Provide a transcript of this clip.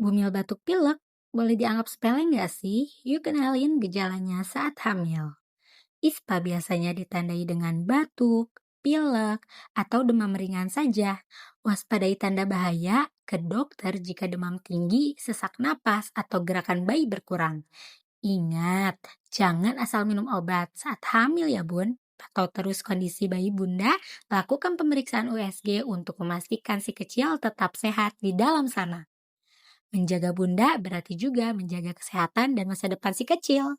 Bumil batuk pilek boleh dianggap sepele nggak sih? Yuk kenalin gejalanya saat hamil. ISPA biasanya ditandai dengan batuk, pilek, atau demam ringan saja. Waspadai tanda bahaya ke dokter jika demam tinggi, sesak napas, atau gerakan bayi berkurang. Ingat, jangan asal minum obat saat hamil ya bun. Pantau terus kondisi bayi bunda, lakukan pemeriksaan USG untuk memastikan si kecil tetap sehat di dalam sana. Menjaga bunda berarti juga menjaga kesehatan dan masa depan si kecil.